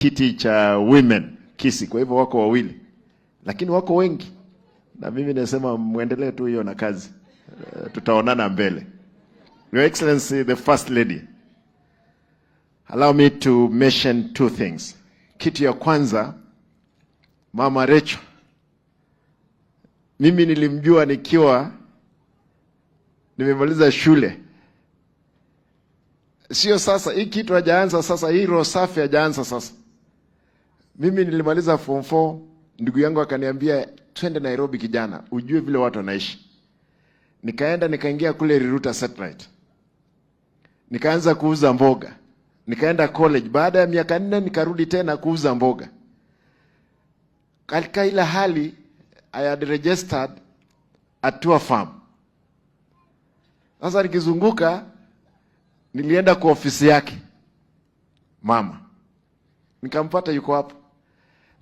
kiti cha women Kisii, kwa hivyo wako wawili, lakini wako wengi, na mimi nasema muendelee tu hiyo na kazi. Tutaonana mbele. Your Excellency, the First Lady, allow me to mention two things. Kitu ya kwanza, Mama Rachel, mimi nilimjua nikiwa nimemaliza shule. Sio sasa, hii kitu hajaanza sasa, hii roho safi hajaanza sasa. Mimi nilimaliza form 4, ndugu yangu akaniambia twende Nairobi kijana, ujue vile watu wanaishi. Nikaenda nikaingia kule Riruta Satellite. Nikaanza kuuza mboga. Nikaenda college, baada ya miaka 4 nikarudi tena kuuza mboga. Katika ile hali I had registered at Tua Farm. Sasa nikizunguka nilienda kwa ofisi yake mama. Nikampata yuko hapo.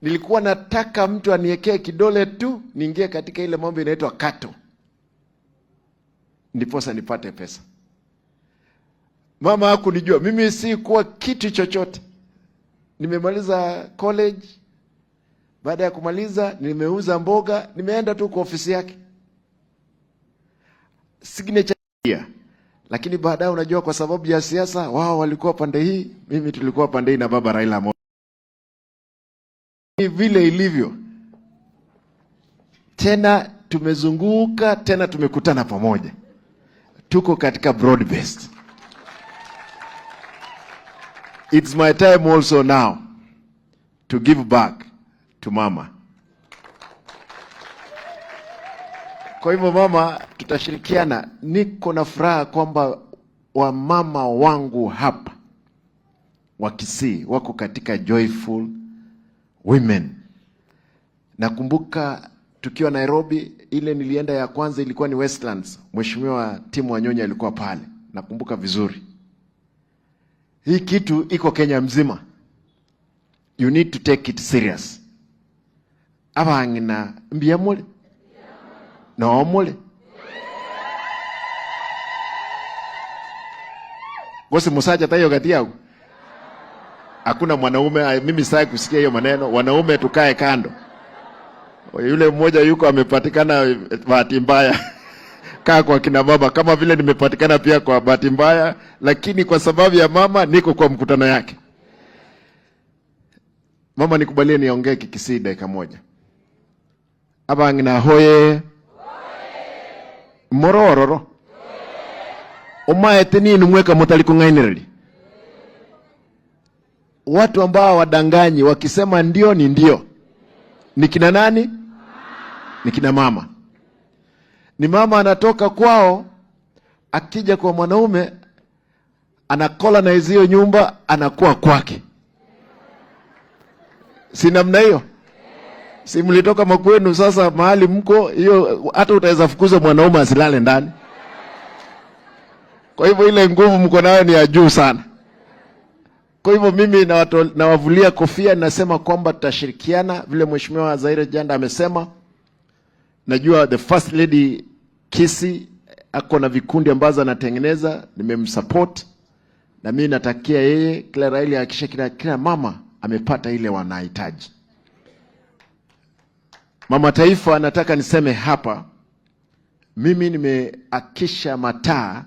Nilikuwa nataka mtu aniekee kidole tu niingie katika ile mambo inaitwa kato, ndiposa nipate pesa. Mama hakunijua mimi, si kuwa kitu chochote. Nimemaliza college, baada ya kumaliza nimeuza mboga, nimeenda tu kwa ofisi yake signature. Lakini baadaye unajua, kwa sababu ya siasa, wao walikuwa pande hii, mimi tulikuwa pande hii na baba Raila Amolo. Vile ilivyo tena, tumezunguka tena, tumekutana pamoja, tuko katika broad based. It's my time also now to give back to mama. Kwa hivyo mama, tutashirikiana. Niko na furaha kwamba wamama wangu hapa wa Kisii wako katika Joyful Women. Nakumbuka tukiwa Nairobi, ile nilienda ya kwanza ilikuwa ni Westlands. Mheshimiwa Tim Wanyonyi alikuwa pale. Nakumbuka vizuri. Hii kitu iko Kenya mzima. You need to take it serious. Abangina mbiyamole na omole. Gosi musaja tayo kati yao. Hakuna mwanaume, mimi sitaki kusikia hiyo maneno. Wanaume tukae kando. Yule mmoja yuko amepatikana bahati mbaya. Kaa kwa kina baba, kama vile nimepatikana pia kwa bahati mbaya, lakini kwa sababu ya mama niko kwa mkutano yake. Mama, nikubalie niongee Kikisii dakika moja. Abangina hoye. Morororo. Umaete nini mweka mutaliku ngainirili. Watu ambao wadanganyi wakisema ndio ni ndio. Ni kina nani? Ni kina mama. Ni mama anatoka kwao, akija kwa mwanaume anakola na hizo nyumba, anakuwa kwake. Si namna hiyo? Si mlitoka makwenu, sasa mahali mko hiyo, hata utaweza fukuza mwanaume asilale ndani. Kwa hivyo ile nguvu mko nayo ni ya juu sana. Kwa hivyo mimi nawavulia kofia, nasema kwamba tutashirikiana vile Mheshimiwa Zaire Janda amesema. Najua the First Lady Kisii ako na vikundi ambazo anatengeneza, nimemsupport, na mimi natakia yeye kila raili hakikisha kila mama amepata ile wanahitaji. Mama Taifa, nataka niseme hapa, mimi nimeakisha mataa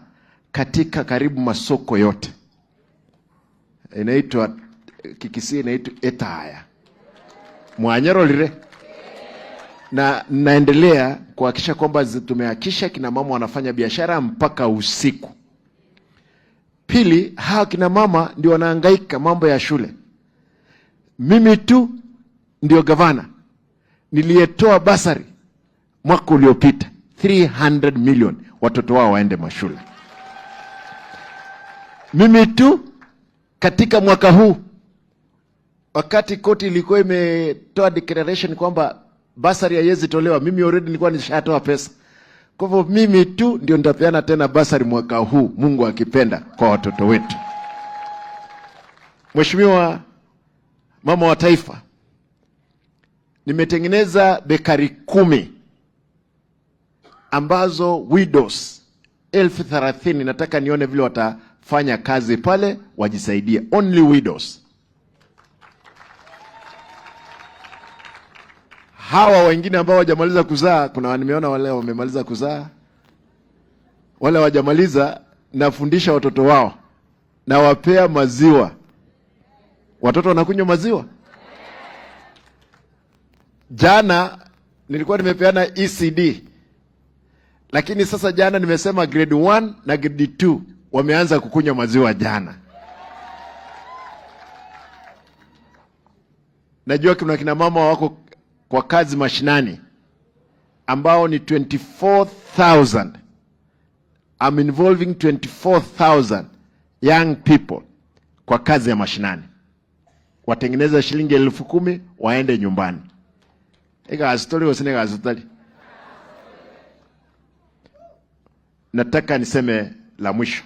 katika karibu masoko yote. Inaitwa Kikisii inaitwa Etaya. Mwanyero lire. Na naendelea kuhakikisha kwamba tumehakisha kina mama wanafanya biashara mpaka usiku. Pili, hao kina mama ndio wanahangaika mambo ya shule. Mimi tu ndio gavana niliyetoa basari mwaka uliopita 300 million watoto wao waende mashule. Mimi tu katika mwaka huu, wakati koti ilikuwa imetoa declaration kwamba basari haiwezi tolewa, mimi already nilikuwa nishatoa pesa. Kwa hivyo mimi tu ndio nitapeana tena basari mwaka huu, Mungu akipenda, kwa watoto wetu. Mheshimiwa Mama wa Taifa, nimetengeneza bekari 10 ambazo widows 30,000 nataka nione vile watafanya kazi pale, wajisaidie. Only widows. hawa wengine ambao hawajamaliza kuzaa, kuna nimeona wale wamemaliza kuzaa, wale hawajamaliza, nafundisha watoto wao, nawapea maziwa. Watoto wanakunywa maziwa. Jana nilikuwa nimepeana ECD, lakini sasa jana nimesema grade 1 na grade 2 wameanza kukunywa maziwa jana. Najua kuna kina mama wako kwa kazi mashinani ambao ni 24,000. I'm involving 24,000 young people kwa kazi ya mashinani. Watengeneza shilingi 10,000 waende nyumbani. Ega astori wasine asitali. Nataka niseme la mwisho.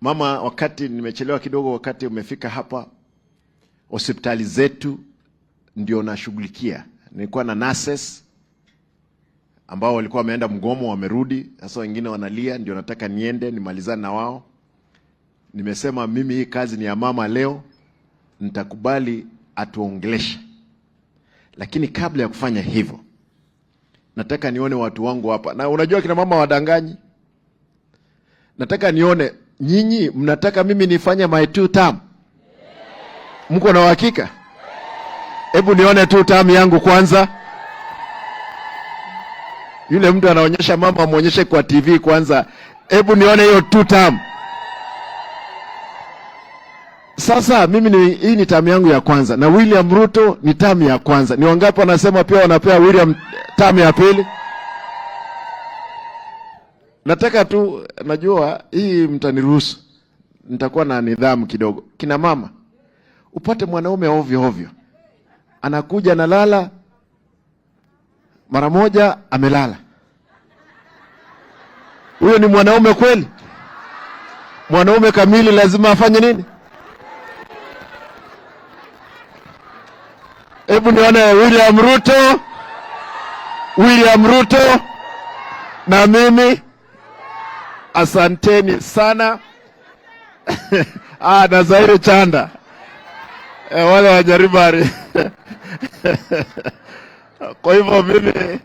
Mama, wakati nimechelewa kidogo, wakati umefika hapa, hospitali zetu ndio nashughulikia. Nilikuwa na nurses ambao walikuwa wameenda mgomo, wamerudi. Sasa wengine wanalia, ndio nataka niende nimalizane na wao. Nimesema mimi hii kazi ni ya mama leo, nitakubali atuongeleshe. Lakini kabla ya kufanya hivyo, nataka nione watu wangu hapa. Na unajua kina mama wadanganyi. Nataka nione nyinyi mnataka mimi nifanye my 2 term. Mko na uhakika? Hebu nione 2 term yangu kwanza. Yule mtu anaonyesha mama muonyeshe kwa TV kwanza. Hebu nione hiyo 2 term. Sasa mimi hii ni term yangu ya kwanza na William Ruto ni term ya kwanza. Ni wangapi wanasema pia wanapea William term ya pili? Nataka tu, najua hii mtaniruhusu, nitakuwa na nidhamu kidogo. Kina mama, upate mwanaume ovyo ovyo, anakuja analala mara moja amelala. Huyo ni mwanaume kweli? Mwanaume kamili lazima afanye nini? Hebu nione William Ruto na mimi. Asanteni sana. Na Zaire Chanda. Wale wajaribari. Kwa hivyo mimi